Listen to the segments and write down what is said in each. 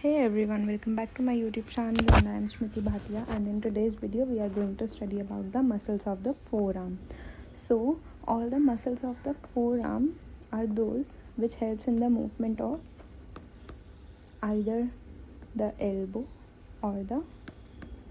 Hey everyone, welcome back to my YouTube channel and I am Smriti Bhatia, and in today's video we are going to study about the muscles of the forearm. So all the muscles of the forearm are those which helps in the movement of either the elbow or the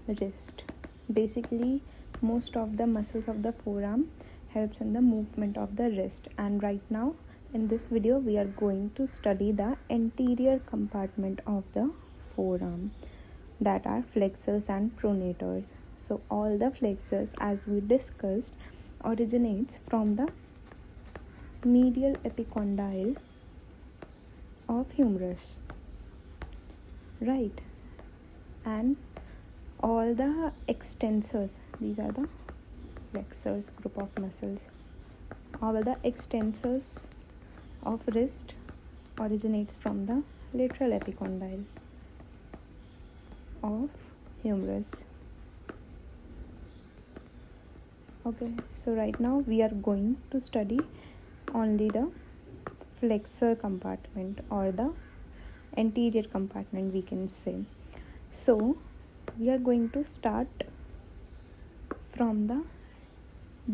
wrist. Basically most of the muscles of the forearm helps in the movement of the wrist, and right now in this video we are going to study the anterior compartment of the forearm, that are flexors and pronators. So all the flexors, as we discussed, originates from the medial epicondyle of humerus, right? And all the extensors, these are the flexors group of muscles. All the extensors of wrist originates from the lateral epicondyle of humerus. Okay, so right now we are going to study only the flexor compartment or the anterior compartment, we can say. So we are going to start from the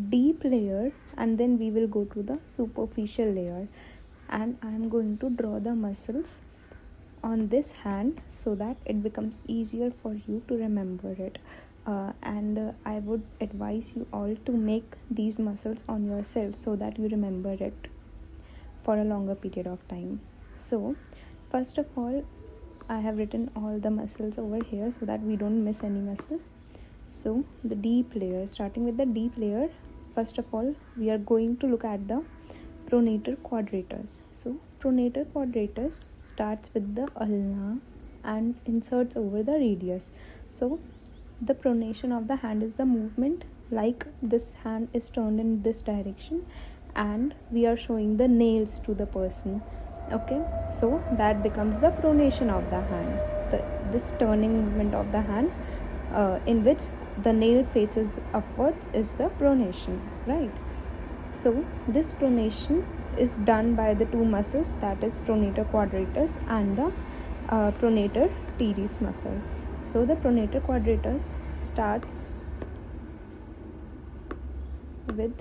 deep layer and then we will go to the superficial layer, and I am going to draw the muscles on this hand so that it becomes easier for you to remember it, and I would advise you all to make these muscles on yourself so that you remember it for a longer period of time. So first of all, I have written all the muscles over here so that we don't miss any muscle. So the deep layer, starting with the deep layer, first of all we are going to look at the pronator quadratus. So pronator quadratus starts with the ulna and inserts over the radius. So the pronation of the hand is the movement, like this hand is turned in this direction and we are showing the nails to the person. Okay, so that becomes the pronation of the hand, this turning movement of the hand in which the nail faces upwards is the pronation, right? So this pronation is done by the two muscles, that is pronator quadratus and the pronator teres muscle. So the pronator quadratus starts with,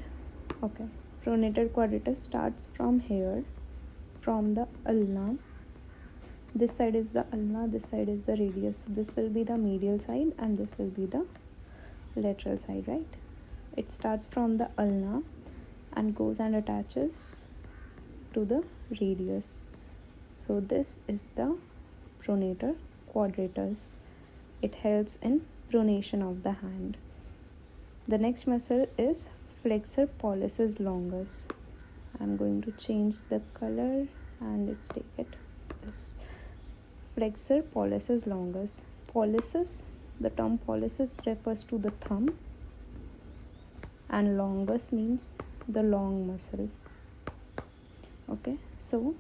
pronator quadratus starts from here, from the ulna. This side is the ulna, this side is the radius. So this will be the medial side and this will be the lateral side, right? It starts from the ulna and goes and attaches to the radius. So this is the pronator quadratus. It helps in pronation of the hand. The next muscle is flexor pollicis longus. I'm going to change the color and let's take it this. Flexor pollicis longus. Pollicis, the term pollicis refers to the thumb, and longus means the long muscle. Okay, so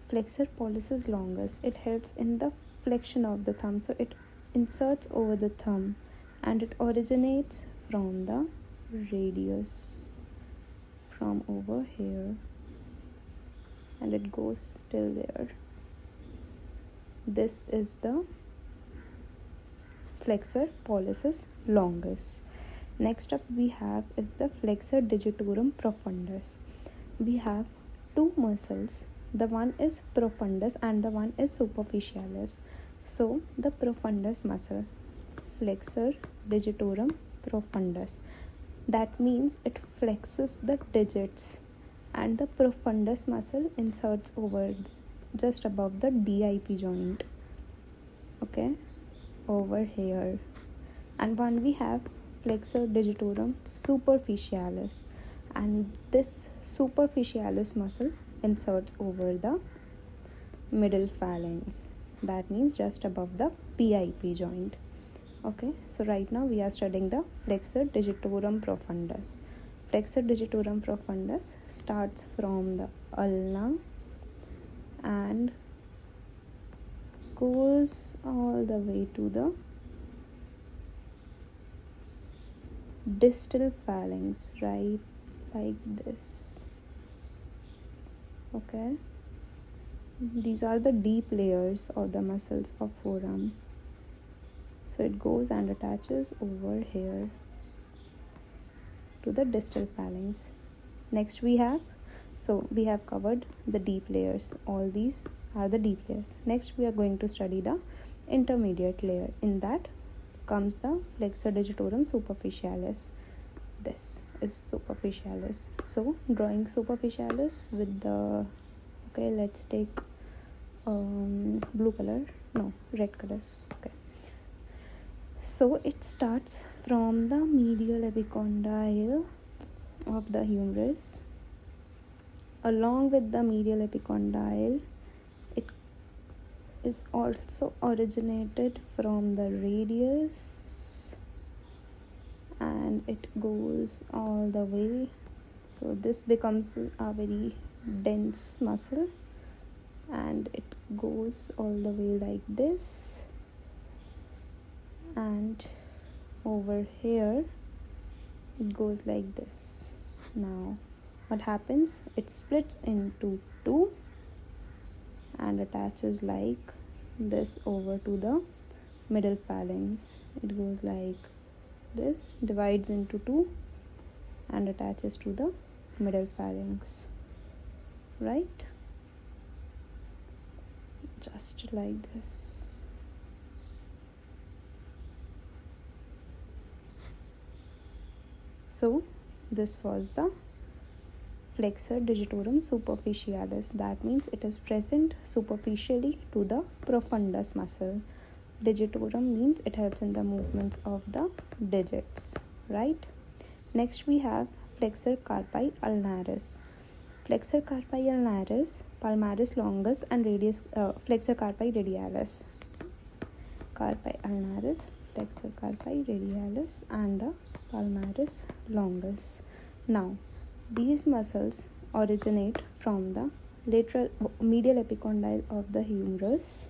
flexor pollicis longus, it helps in the flexion of the thumb. So it inserts over the thumb and it originates from the radius, from over here, and it goes till there. This is the flexor pollicis longus. Next up we have is the flexor digitorum profundus. We have two muscles, the one is profundus and the one is superficialis. So the profundus muscle, flexor digitorum profundus, that means it flexes the digits, and the profundus muscle inserts over just above the DIP joint, okay, over here. And one we have flexor digitorum superficialis, and this superficialis muscle inserts over the middle phalanx, that means just above the PIP joint. Okay, so right now we are studying the flexor digitorum profundus. Flexor digitorum profundus starts from the ulna and goes all the way to the distal phalanx, right, like this. Okay, these are the deep layers of the muscles of forearm. So it goes and attaches over here to the distal phalanx. Next we have covered the deep layers. All these are the deep layers. Next we are going to study the intermediate layer. In that comes the flexor digitorum superficialis. This is superficialis. So drawing superficialis with the, okay, let's take red color. Okay, so it starts from the medial epicondyle of the humerus. Along with the medial epicondyle, it is also originated from the radius and it goes all the way. So this becomes a very dense muscle and it goes all the way like this, and over here it goes like this. Now what happens, it splits into two and attaches like this over to the middle phalanx. It goes like this, divides into two and attaches to the middle phalanx, right? Just like this. So this was the flexor digitorum superficialis. That means it is present superficially to the profundus muscle. Digitorum means it helps in the movements of the digits, right? Next we have flexor carpi ulnaris. Flexor carpi ulnaris, palmaris longus and flexor carpi radialis. Carpi ulnaris, flexor carpi radialis and the palmaris longus. Now these muscles originate from the medial epicondyle of the humerus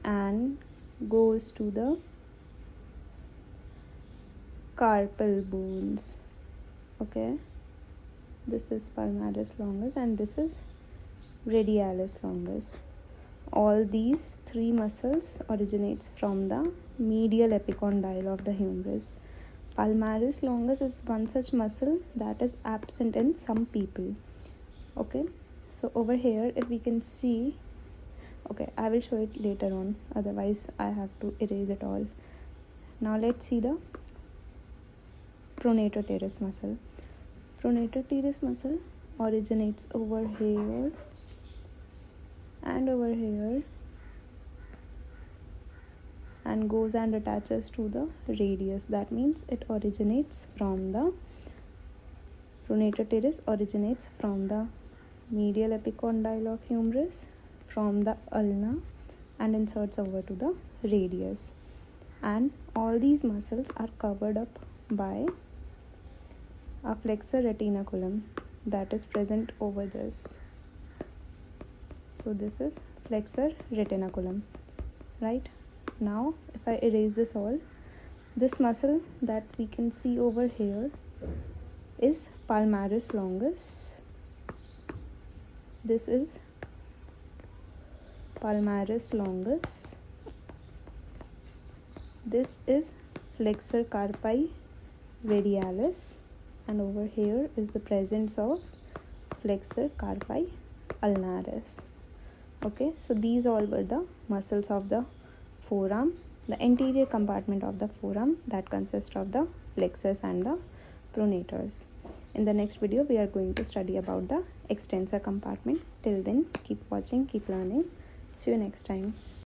and goes to the carpal bones. Okay, this is palmaris longus and this is radialis longus. All these three muscles originates from the medial epicondyle of the humerus. Palmaris longus is one such muscle that is absent in some people. Okay, so over here if we can see, okay, I will show it later on, otherwise I have to erase it all. Now let's see the pronator teres muscle. Pronator teres muscle originates over here and over here and goes and attaches to the radius. That means it originates from the pronator teres originates from the medial epicondyle of humerus, from the ulna, and inserts over to the radius. And all these muscles are covered up by a flexor retinaculum that is present over this. So this is flexor retinaculum, right? Now if I erase this all, this muscle that we can see over here is palmaris longus. This is palmaris longus. This is flexor carpi radialis, and over here is the presence of flexor carpi ulnaris. Okay, so these all were the muscles of the forearm, the anterior compartment of the forearm that consists of the flexors and the pronators. In the next video we are going to study about the extensor compartment. Till then, keep watching, keep learning. See you next time.